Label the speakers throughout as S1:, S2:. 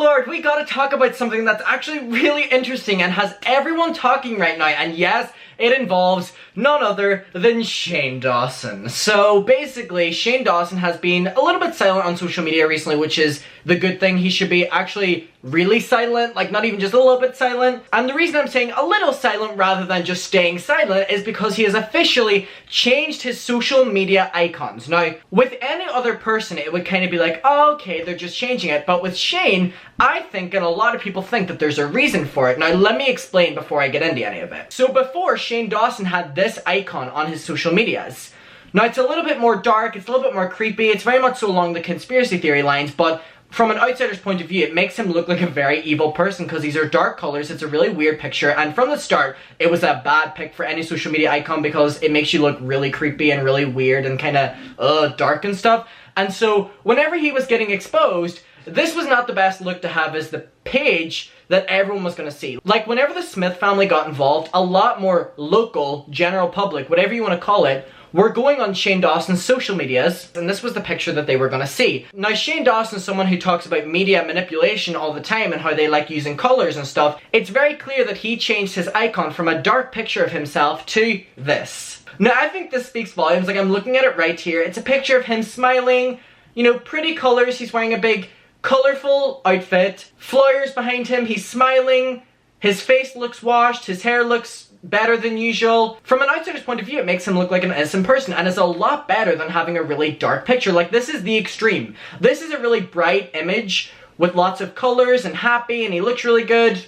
S1: lord, we gotta talk about something that's actually really interesting and has everyone talking right now, and yes, it involves none other than Shane Dawson. So basically, Shane Dawson has been a little bit silent on social media recently, which is the good thing. He should be actually really silent, like not even just a little bit silent. And the reason I'm saying a little silent rather than just staying silent is because he has officially changed his social media icons. Now, with any other person, it would kind of be like, oh, okay, they're just changing it. But with Shane, I think, and a lot of people think, that there's a reason for it. Now, let me explain before I get into any of it. So before, Shane Dawson had this icon on his social medias. Now, it's a little bit more dark, it's a little bit more creepy, it's very much so along the conspiracy theory lines, but from an outsider's point of view, it makes him look like a very evil person because these are dark colors. It's a really weird picture, and from the start, it was a bad pick for any social media icon because it makes you look really creepy and really weird and kind of dark and stuff. And so, whenever he was getting exposed, this was not the best look to have as the page that everyone was going to see. Like, whenever the Smith family got involved, a lot more local, general public, whatever you want to call it, were going on Shane Dawson's social medias, and this was the picture that they were going to see. Now, Shane Dawson is someone who talks about media manipulation all the time and how they like using colors and stuff. It's very clear that he changed his icon from a dark picture of himself to this. Now, I think this speaks volumes. Like, I'm looking at it right here. It's a picture of him smiling, you know, pretty colors. He's wearing a big, colorful outfit. Flyers behind him. He's smiling. His face looks washed. His hair looks better than usual. From an outsider's point of view, it makes him look like an innocent person, and it's a lot better than having a really dark picture. Like, this is the extreme. This is a really bright image with lots of colors and happy, and he looks really good.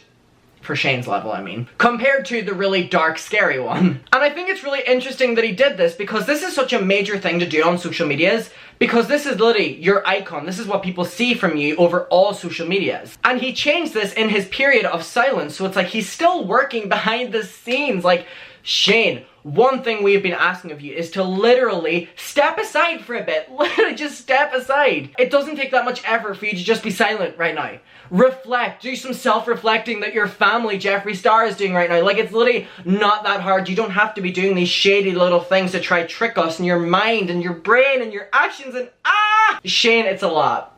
S1: For Shane's level, I mean. Compared to the really dark, scary one. And I think it's really interesting that he did this because this is such a major thing to do on social medias, because this is literally your icon. This is what people see from you over all social medias. And he changed this in his period of silence, so it's like he's still working behind the scenes. Like, Shane, one thing we've been asking of you is to literally step aside for a bit. Literally just step aside. It doesn't take that much effort for you to just be silent right now. Reflect. Do some self-reflecting that your family, Jeffree Star, is doing right now. Like, it's literally not that hard. You don't have to be doing these shady little things to try trick us in your mind and your brain and your actions and Shane, it's a lot.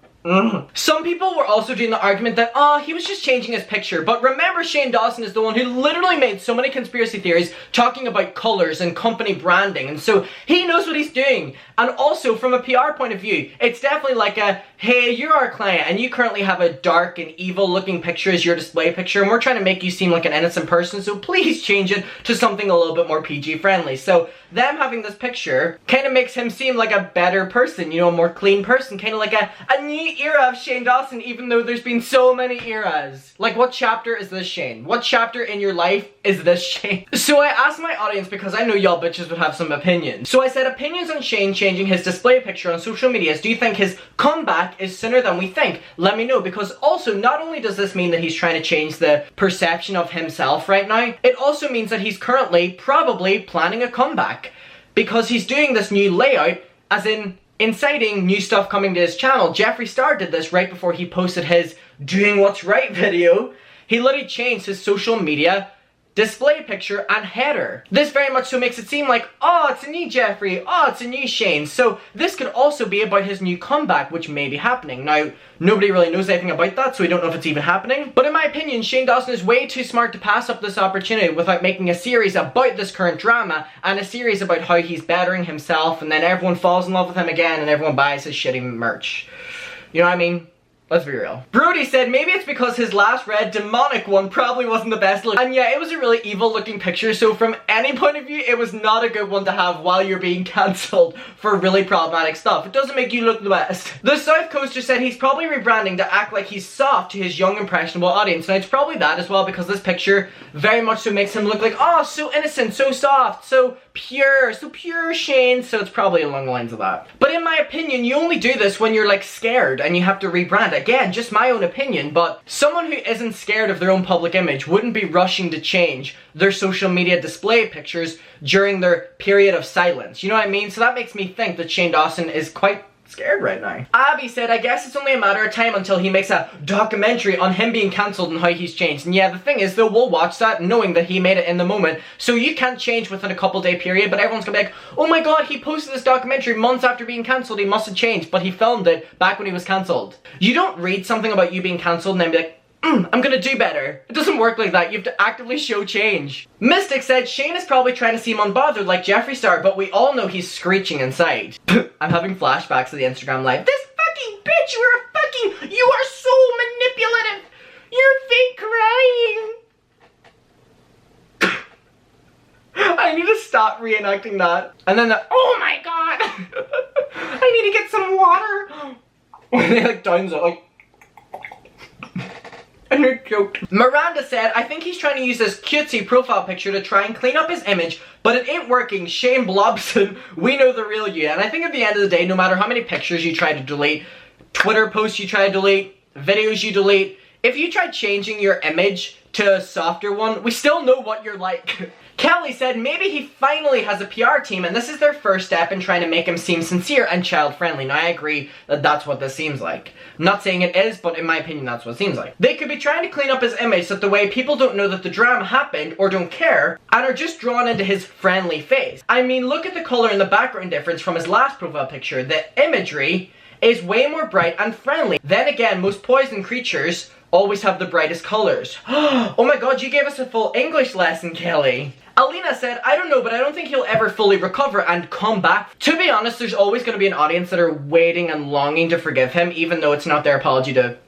S1: Some people were also doing the argument that, he was just changing his picture. But remember, Shane Dawson is the one who literally made so many conspiracy theories talking about colors and company branding. And so he knows what he's doing. And also, from a PR point of view, it's definitely like a, hey, you're our client and you currently have a dark and evil looking picture as your display picture, and we're trying to make you seem like an innocent person, so please change it to something a little bit more PG friendly. So them having this picture kind of makes him seem like a better person, you know, a more clean person, kind of like a new era of Shane Dawson, even though there's been so many eras. Like, what chapter is this Shane? What chapter in your life is this Shane? So I asked my audience, because I know y'all bitches would have some opinions. So I said, opinions on Shane changing his display picture on social medias. Do you think his comeback is sooner than we think? Let me know, because also, not only does this mean that he's trying to change the perception of himself right now, it also means that he's currently probably planning a comeback, because he's doing this new layout, as in inciting new stuff coming to his channel. Jeffree Star did this right before he posted his Doing What's Right video. He literally changed his social media display picture and header. This very much so makes it seem like, oh, it's a new Jeffree, oh, it's a new Shane. So this could also be about his new comeback, which may be happening. Now, nobody really knows anything about that, so we don't know if it's even happening. But in my opinion, Shane Dawson is way too smart to pass up this opportunity without making a series about this current drama and a series about how he's bettering himself, and then everyone falls in love with him again and everyone buys his shitty merch. You know what I mean? Let's be real. Brody said maybe it's because his last red demonic one probably wasn't the best look. And yeah, it was a really evil looking picture, so from any point of view, it was not a good one to have while you're being cancelled for really problematic stuff. It doesn't make you look the best. The South Coaster said he's probably rebranding to act like he's soft to his young impressionable audience. Now, it's probably that as well, because this picture very much so makes him look like, oh, so innocent, so soft, so pure Shane, so it's probably along the lines of that. But in my opinion, you only do this when you're like scared and you have to rebrand. Again, just my own opinion, but someone who isn't scared of their own public image wouldn't be rushing to change their social media display pictures during their period of silence. You know what I mean? So that makes me think that Shane Dawson is quite scared right now. Abby said, I guess it's only a matter of time until he makes a documentary on him being cancelled and how he's changed. And yeah, the thing is, though, we'll watch that knowing that he made it in the moment. So you can't change within a couple-day period, but everyone's gonna be like, oh my god, he posted this documentary months after being cancelled, he must have changed, but he filmed it back when he was cancelled. You don't read something about you being cancelled and then be like, I'm gonna do better. It doesn't work like that. You have to actively show change. Mystic said Shane is probably trying to seem unbothered like Jeffree Star, but we all know he's screeching inside. I'm having flashbacks to the Instagram live. This fucking bitch, you are so manipulative. You're fake crying. I need to stop reenacting that. And then oh my god. I need to get some water. When they like downs it like. And it joked. Miranda said, I think he's trying to use this cutesy profile picture to try and clean up his image, but it ain't working. Shane Blobson, we know the real you. And I think at the end of the day, no matter how many pictures you try to delete, Twitter posts you try to delete, videos you delete, if you try changing your image to a softer one, we still know what you're like. Kelly said maybe he finally has a PR team and this is their first step in trying to make him seem sincere and child-friendly. Now I agree that that's what this seems like. I'm not saying it is, but in my opinion that's what it seems like. They could be trying to clean up his image so that the way people don't know that the drama happened or don't care and are just drawn into his friendly face. I mean, look at the color and the background difference from his last profile picture. The imagery is way more bright and friendly. Then again, most poison creatures always have the brightest colors. Oh my god, you gave us a full English lesson, Kelly. Alina said, I don't know, but I don't think he'll ever fully recover and come back. To be honest, there's always going to be an audience that are waiting and longing to forgive him, even though it's not their apology to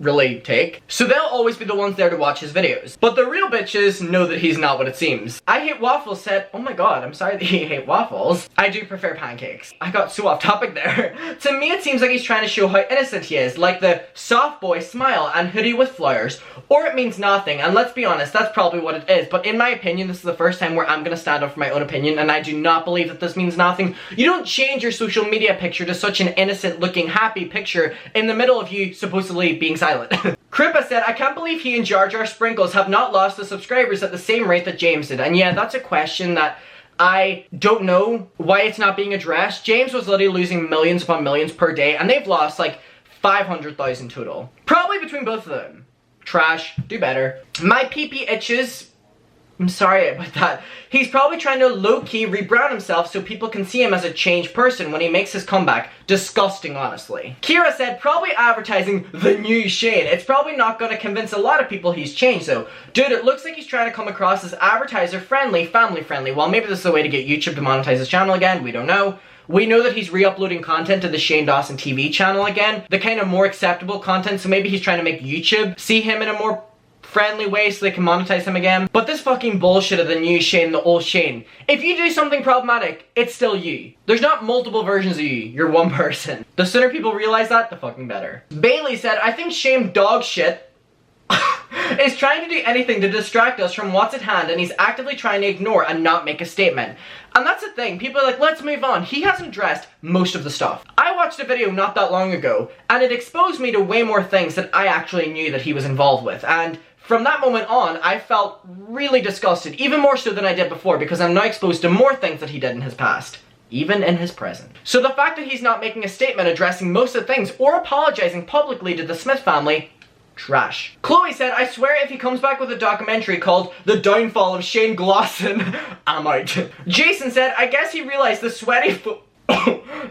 S1: really take. So they'll always be the ones there to watch his videos. But the real bitches know that he's not what it seems. I Hate Waffles said, oh my god, I'm sorry that you hate waffles. I do prefer pancakes. I got so off topic there. To me it seems like he's trying to show how innocent he is, like the soft boy smile and hoodie with flowers. Or it means nothing, and let's be honest, that's probably what it is. But in my opinion, this is the first time where I'm gonna stand up for my own opinion, and I do not believe that this means nothing. You don't change your social media picture to such an innocent looking happy picture in the middle of you supposedly being silent. Kripa said, I can't believe he and Jar Jar Sprinkles have not lost the subscribers at the same rate that James did. And yeah, that's a question that I don't know why it's not being addressed. James was literally losing millions upon millions per day, and they've lost like 500,000 total. Probably between both of them. Trash, do better. My pee-pee itches. I'm sorry about that. He's probably trying to low-key rebrand himself so people can see him as a changed person when he makes his comeback. Disgusting, honestly. Kira said, probably advertising the new Shane. It's probably not gonna convince a lot of people he's changed though. Dude, it looks like he's trying to come across as advertiser-friendly, family-friendly. Well, maybe this is a way to get YouTube to monetize his channel again, we don't know. We know that he's re-uploading content to the Shane Dawson TV channel again. The kind of more acceptable content, so maybe he's trying to make YouTube see him in a more friendly way so they can monetize him again. But this fucking bullshit of the new Shane, the old Shane. If you do something problematic, it's still you. There's not multiple versions of you. You're one person. The sooner people realize that, the fucking better. Bailey said, I think Shane dog shit is trying to do anything to distract us from what's at hand, and he's actively trying to ignore and not make a statement. And that's the thing, people are like, let's move on. He hasn't addressed most of the stuff. I watched a video not that long ago, and it exposed me to way more things that I actually knew that he was involved with, and from that moment on, I felt really disgusted, even more so than I did before, because I'm now exposed to more things that he did in his past. Even in his present. So the fact that he's not making a statement addressing most of the things, or apologizing publicly to the Smith family, trash. Chloe said, I swear if he comes back with a documentary called The Downfall of Shane Glosson, I'm out. Jason said, I guess he realized the sweaty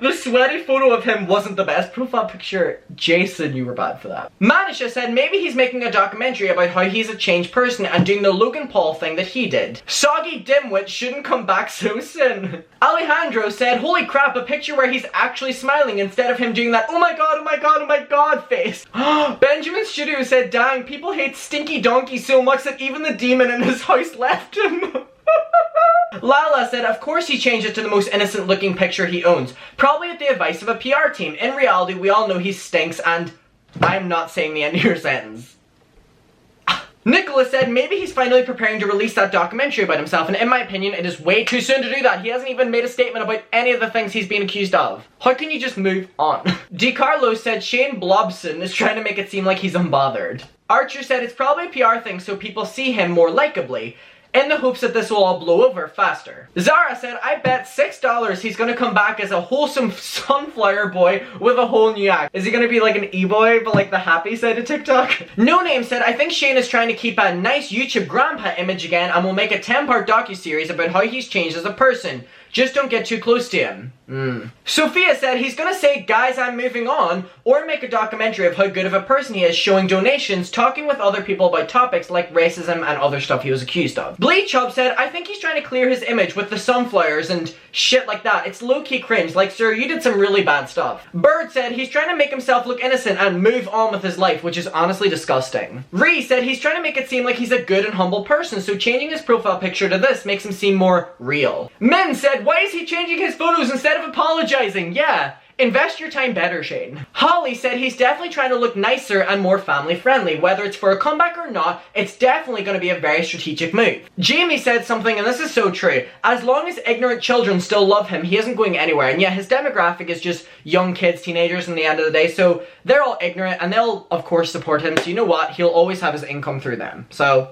S1: the sweaty photo of him wasn't the best profile picture. Jason, you were bad for that. Manisha said maybe he's making a documentary about how he's a changed person and doing the Logan Paul thing that he did. Soggy dimwit shouldn't come back so soon. Alejandro said, holy crap, a picture where he's actually smiling instead of him doing that oh my god, oh my god, oh my god face. Benjamin Studio said, dang, people hate Stinky Donkey so much that even the demon in his house left him. Lala said, of course he changed it to the most innocent looking picture he owns. Probably at the advice of a PR team. In reality, we all know he stinks and I'm not saying the end of your sentence. Nicholas said, maybe he's finally preparing to release that documentary about himself, and in my opinion, it is way too soon to do that. He hasn't even made a statement about any of the things he's been accused of. How can you just move on? DiCarlo said, Shane Blobson is trying to make it seem like he's unbothered. Archer said, it's probably a PR thing so people see him more likably. in the hopes that this will all blow over faster. Zara said, I bet $6 he's gonna come back as a wholesome sunflower boy with a whole new act. Is he gonna be like an e-boy, but like the happy side of TikTok? No Name said, I think Shane is trying to keep a nice YouTube grandpa image again and will make a 10-part docuseries about how he's changed as a person. Just don't get too close to him. Sophia said he's gonna say, guys, I'm moving on, or make a documentary of how good of a person he is, showing donations, talking with other people about topics like racism and other stuff he was accused of. Bleach Hub said, I think he's trying to clear his image with the sunflowers and shit like that. It's low-key cringe. Like, sir, you did some really bad stuff. Bird said he's trying to make himself look innocent and move on with his life, which is honestly disgusting. Ree said he's trying to make it seem like he's a good and humble person, so changing his profile picture to this makes him seem more real. Min said, why is he changing his photos instead of apologizing? Yeah. Invest your time better, Shane. Holly said he's definitely trying to look nicer and more family friendly. Whether it's for a comeback or not, it's definitely going to be a very strategic move. Jamie said something, and this is so true. As long as ignorant children still love him, he isn't going anywhere. And yeah, his demographic is just young kids, teenagers in the end of the day, so they're all ignorant and they'll, of course, support him. So you know what? He'll always have his income through them. So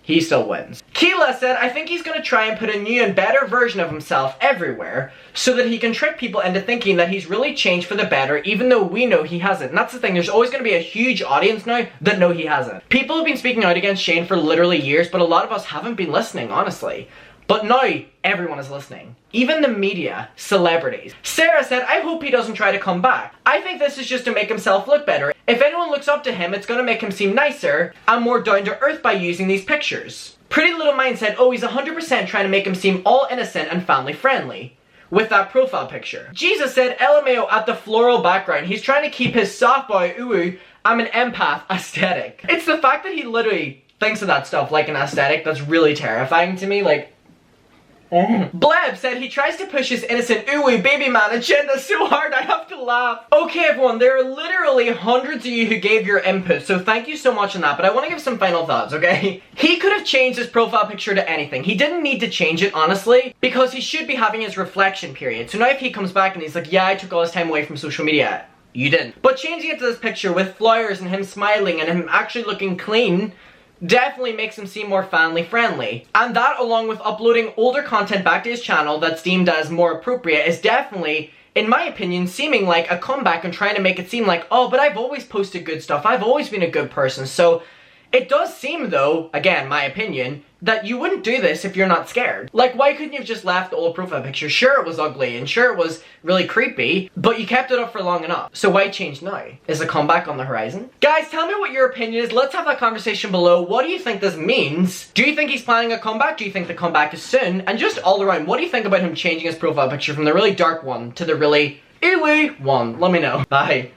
S1: he still wins. Keela said, I think he's going to try and put a new and better version of himself everywhere so that he can trick people into thinking that he's really changed for the better, even though we know he hasn't. And that's the thing, there's always going to be a huge audience now that know he hasn't. People have been speaking out against Shane for literally years, but a lot of us haven't been listening, honestly. But now, everyone is listening. Even the media, celebrities. Sarah said, I hope he doesn't try to come back. I think this is just to make himself look better. If anyone looks up to him, it's gonna make him seem nicer and more down to earth by using these pictures. Pretty Little Mind said, oh, he's 100% trying to make him seem all innocent and family friendly with that profile picture. Jesus said, LMAO at the floral background. He's trying to keep his soft boy, ooh, I'm an empath aesthetic. It's the fact that he literally thinks of that stuff like an aesthetic that's really terrifying to me, like, Bleb said he tries to push his innocent ooh baby man agenda so hard I have to laugh. Okay everyone, there are literally hundreds of you who gave your input, so thank you so much on that, but I want to give some final thoughts, okay? He could have changed his profile picture to anything. He didn't need to change it, honestly, because he should be having his reflection period. So now if he comes back and he's like, yeah, I took all this time away from social media, you didn't. But changing it to this picture with flowers and him smiling and him actually looking clean definitely makes him seem more family friendly. And that, along with uploading older content back to his channel that's deemed as more appropriate, is definitely, in my opinion, seeming like a comeback and trying to make it seem like, oh, but I've always posted good stuff, I've always been a good person. So it does seem though, again, my opinion, that you wouldn't do this if you're not scared. Like, why couldn't you have just left the old profile picture? Sure, it was ugly and sure, it was really creepy, but you kept it up for long enough. So why change now? Is a comeback on the horizon? Guys, tell me what your opinion is. Let's have that conversation below. What do you think this means? Do you think he's planning a comeback? Do you think the comeback is soon? And just all around, what do you think about him changing his profile picture from the really dark one to the really ooey one? Let me know. Bye.